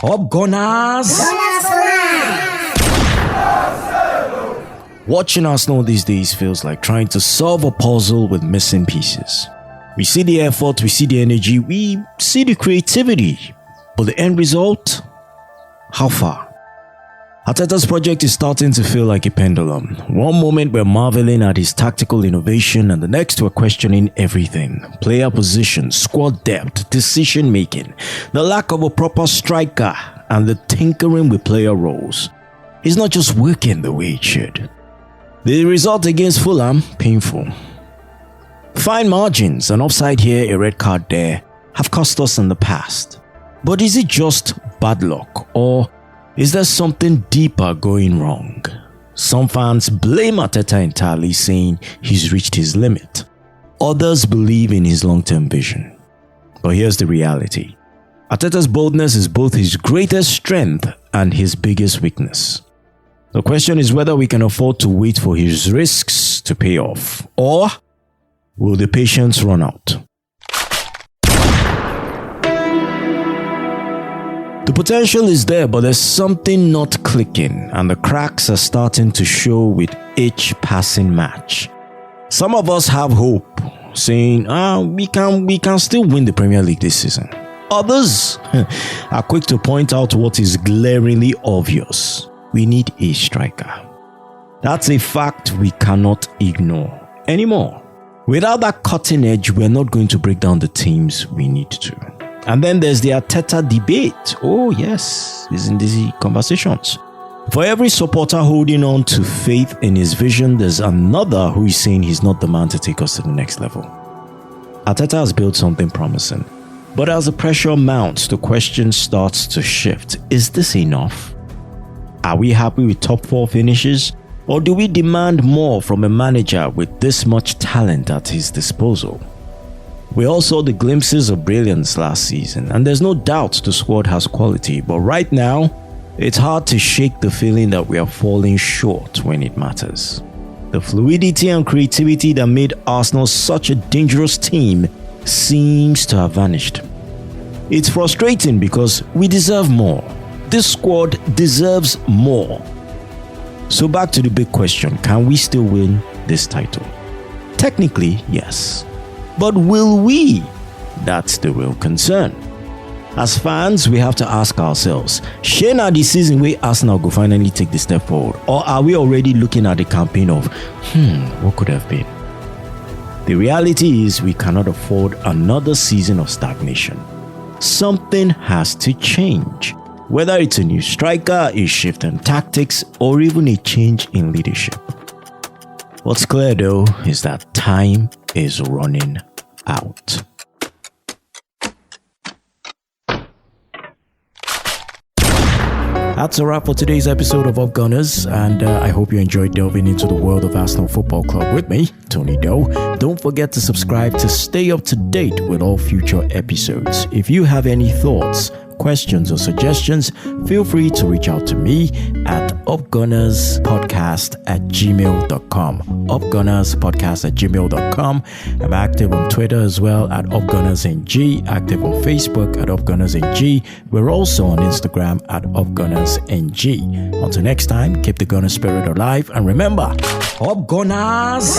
Up Gunners! Watching Arsenal these days feels like trying to solve a puzzle with missing pieces. We see the effort, we see the energy, we see the creativity, but the end result? How far? Arteta's project is starting to feel like a pendulum. One moment we're marveling at his tactical innovation and the next we're questioning everything. Player position, squad depth, decision making, the lack of a proper striker and the tinkering with player roles. It's not just working the way it should. The result against Fulham, painful. Fine margins, an offside here, a red card there, have cost us in the past. But is it just bad luck, or is there something deeper going wrong? Some fans blame Arteta entirely, saying he's reached his limit. Others believe in his long-term vision. But here's the reality. Arteta's boldness is both his greatest strength and his biggest weakness. The question is whether we can afford to wait for his risks to pay off, or will the patience run out? The potential is there, but there's something not clicking, and the cracks are starting to show with each passing match. Some of us have hope, saying, we can still win the Premier League this season. Others are quick to point out what is glaringly obvious. We need a striker. That's a fact we cannot ignore anymore. Without that cutting edge, we're not going to break down the teams we need to. And then there's the Arteta debate. Oh yes, he's in these conversations. For every supporter holding on to faith in his vision, there's another who is saying he's not the man to take us to the next level. Arteta has built something promising. But as the pressure mounts, the question starts to shift. Is this enough? Are we happy with top 4 finishes? Or do we demand more from a manager with this much talent at his disposal? We all saw the glimpses of brilliance last season, and there's no doubt the squad has quality, but right now, it's hard to shake the feeling that we are falling short when it matters. The fluidity and creativity that made Arsenal such a dangerous team seems to have vanished. It's frustrating because we deserve more. This squad deserves more. So back to the big question, can we still win this title? Technically, yes. But will we? That's the real concern. As fans, we have to ask ourselves, shey na the season where Arsenal go finally take the step forward? Or are we already looking at the campaign of, what could have been? The reality is we cannot afford another season of stagnation. Something has to change. Whether it's a new striker, a shift in tactics, or even a change in leadership. What's clear though is that time is running out. That's a wrap for today's episode of Up Gunners, and I hope you enjoyed delving into the world of Arsenal Football Club with me, Tony Doe. Don't forget to subscribe to stay up to date with all future episodes. If you have any thoughts, questions or suggestions, feel free to reach out to me at upgunnerspodcast@gmail.com. upgunnerspodcast@gmail.com. I'm active on Twitter as well at upgunnersng, active on Facebook at upgunnersng. We're also on Instagram at upgunnersng. Until next time, keep the Gunner spirit alive, and remember, Up Gunners!